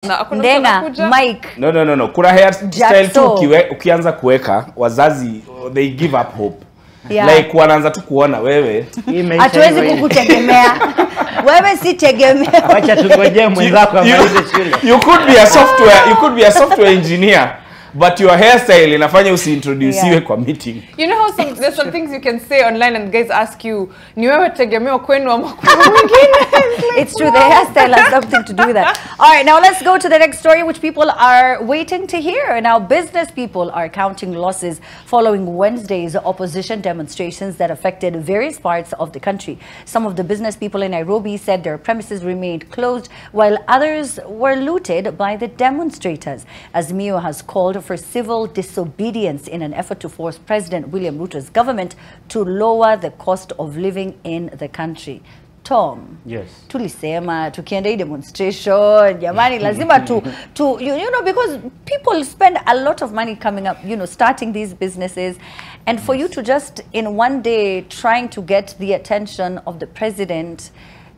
Ndenga, Mike. No. Kuna hairstyle tu ukianza kuweka wazazi they give up hope. Yeah. Like wanaanza tu kuona wewe hatuwezi kukutegemea. Wewe si tegemea. Acha tungoje mwenzako amalize shule. You could be a software engineer. But your hairstyle inafanya usiintroduce kwa meeting. You know how there's some things you can say online and guys ask you, ni wewe tegemeo kwenu ama kwa mwingine? It's true, the hairstyle has something to do with that. All right, now let's go to the next story which people are waiting to hear. Now, business people are counting losses following Wednesday's opposition demonstrations that affected various parts of the country. Some of the business people in Nairobi said their premises remained closed while others were looted by the demonstrators. Azimio has called for civil disobedience in an effort to force President William Ruto's government to lower the cost of living in the country. Tom, yes. Tulisema, tukienda demonstration, jamani, lazima you know, because people spend a lot of money coming up, you know, starting these businesses. And for you to just in one day trying to get the attention of the president,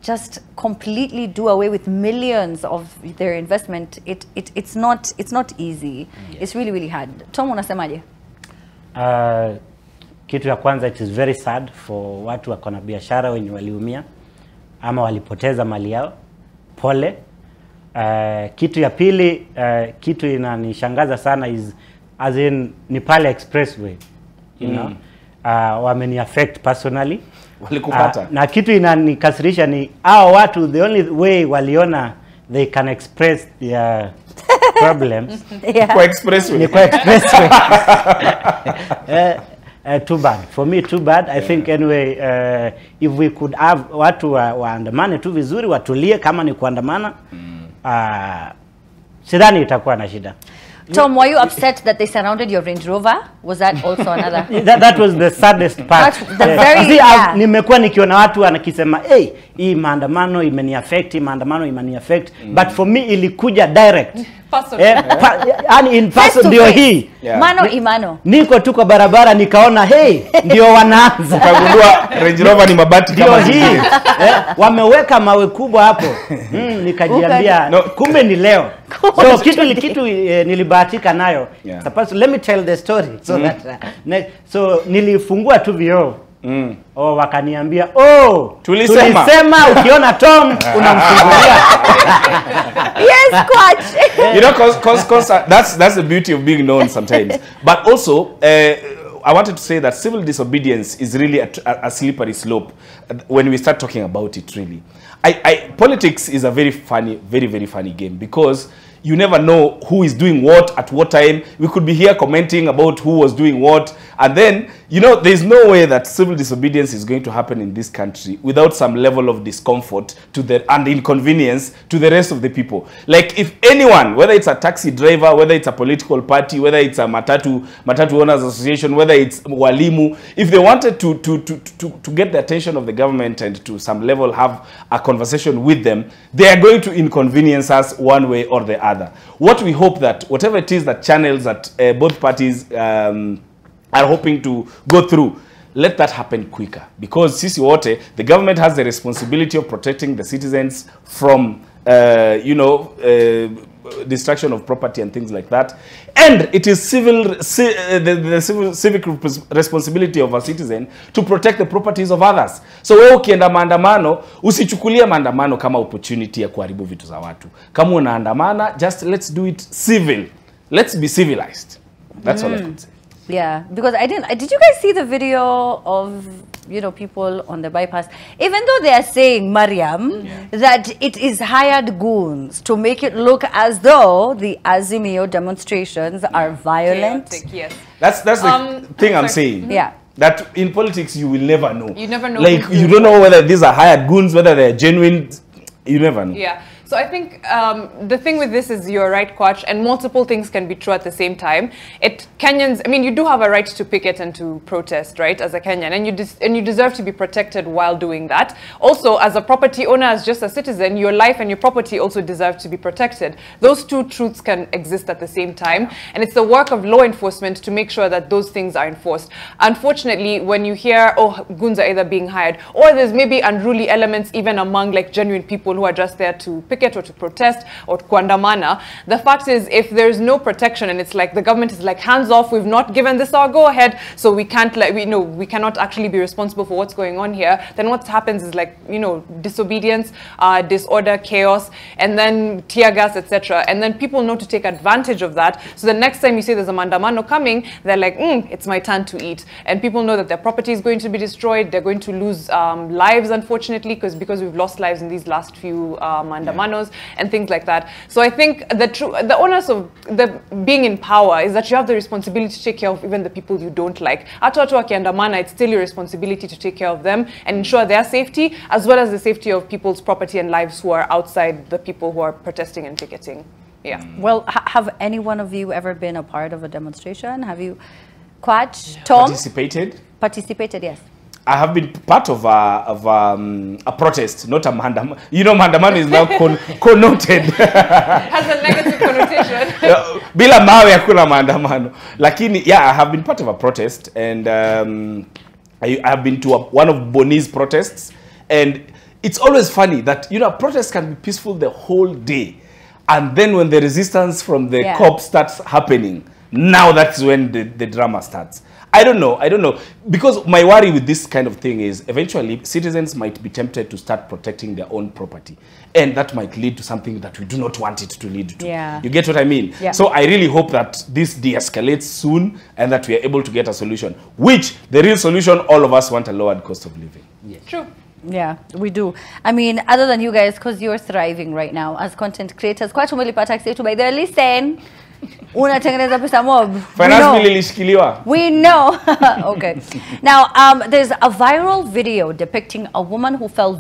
just completely do away with millions of their investment, it's not easy. Yes. It's really hard. Tom, unasemaje? Kitu ya kwanza, it is very sad for watu wako na biashara wenye waliumia ama walipoteza mali yao. Pole. Kitu ya pili, kitu inanishangaza sana is as in Nepal Expressway, you know, wameni affect personally. Walikupata. Na kitu inanikasirisha ni hao watu, the only way waliona they can express their problems kwa expressway. Too bad. For me, too bad. I think anyway, if we could have watu waandamane tu vizuri, watulie kama ni kuandamana, sidhani itakuwa na shida. Tom, were you upset that they surrounded your Range Rover? Was that also another? that was the saddest part. Nimekuwa nikiona watu wanakisema, hey, hii maandamano imeni-affect, but for me ilikuja direct. In person ndio hii. Mano imano. Niko tu kwa barabara nikaona, hey, ndio wanaanza. Ukagundua Range Rover ni mabati kama hii. Wameweka mawe kubwa hapo. Nikajiambia, kumbe ni leo. So kitu nilibahatika nayo. Let me tell the story so that so nilifungua tu vioo. Wakaniambia, tulisema ukiona Tom unamfungulia. Yes, coach. You know, cause that's the beauty of being known sometimes. But also, I wanted to say that civil disobedience is really a slippery slope when we start talking about it, really. Politics is a very funny game because you never know who is doing what at what time. We could be here commenting about who was doing what. And then, you know, there's no way that civil disobedience is going to happen in this country without some level of discomfort and inconvenience to the rest of the people. Like if anyone, whether it's a taxi driver, whether it's a political party, whether it's a Matatu Owners Association, whether it's Walimu, if they wanted to get the attention of the government and to some level have a conversation with them, they are going to inconvenience us one way or the other. What we hope that whatever it is that channels that both parties are hoping to go through, let that happen quicker, because sisi wote, the government has the responsibility of protecting the citizens from you know, destruction of property and things like that, and it is the civic responsibility of a citizen to protect the properties of others. So wewe ukienda maandamano, usichukulie maandamano kama opportunity ya kuharibu vitu za watu. Kama unaandamana, just let's do it civil. Let's be civilized. That's all I could say. Yeah, because did you guys see the video of, you know, people on the bypass? Even though they are saying, Mariam, that it is hired goons to make it look as though the Azimio demonstrations are violent. Chaotic, yes. That's the thing I'm saying. Yeah. That in politics you will never know. You never know. Like you don't know whether these are hired goons, whether they're genuine. You never know. Yeah. So I think the thing with this is you're right, Coach, and multiple things can be true at the same time. Kenyans, I mean, you do have a right to picket and to protest, right, as a Kenyan, and you deserve to be protected while doing that. Also, as a property owner, as just a citizen, your life and your property also deserve to be protected. Those two truths can exist at the same time, and it's the work of law enforcement to make sure that those things are enforced. Unfortunately, when you hear, oh, goons are either being hired, or there's maybe unruly elements even among like genuine people who are just there to picket picket or to protest or to kuandamana, the fact is if there's no protection and it's like the government is like hands off, we've not given this our go ahead, so we can't we cannot actually be responsible for what's going on here, then what happens is like, disobedience, disorder, chaos, and then tear gas, etc. And then people know to take advantage of that. So the next time you say there's a maandamano coming, they're like, it's my turn to eat. And people know that their property is going to be destroyed. They're going to lose lives, unfortunately, because we've lost lives in these last few maandamanos and things like that. So I think the onus of being in power is that you have the responsibility to take care of even the people you don't like. It's still your responsibility to take care of them and ensure their safety, as well as the safety of people's property and lives who are outside the people who are protesting and picketing. Yeah. Well, have any one of you ever been a part of a demonstration? Have you, Kwach, Tom? Participated? Participated, yes. I have been part of a protest, not a maandamano. Maandamano is now connoted. Has a negative connotation. Bila mawe hakuna maandamano. Lakini, yeah, I have been part of a protest, and I have been to one of Boni's protests, and it's always funny that, protests can be peaceful the whole day, and then when the resistance from the cops starts happening, now that's when the drama starts. I don't know. Because my worry with this kind of thing is eventually citizens might be tempted to start protecting their own property. And that might lead to something that we do not want it to lead to. Yeah. You get what I mean? Yeah. So I really hope that this de-escalates soon and that we are able to get a solution. Which, the real solution, all of us want a lowered cost of living. Yes. True. Yeah, we do. I mean, other than you guys, because you're thriving right now as content creators. Kwa tumelipata kitu by the listen. Unatengeneza pesa mob. Finance bill ilishikiliwa. We know. Okay. Now, there's a viral video depicting a woman who fell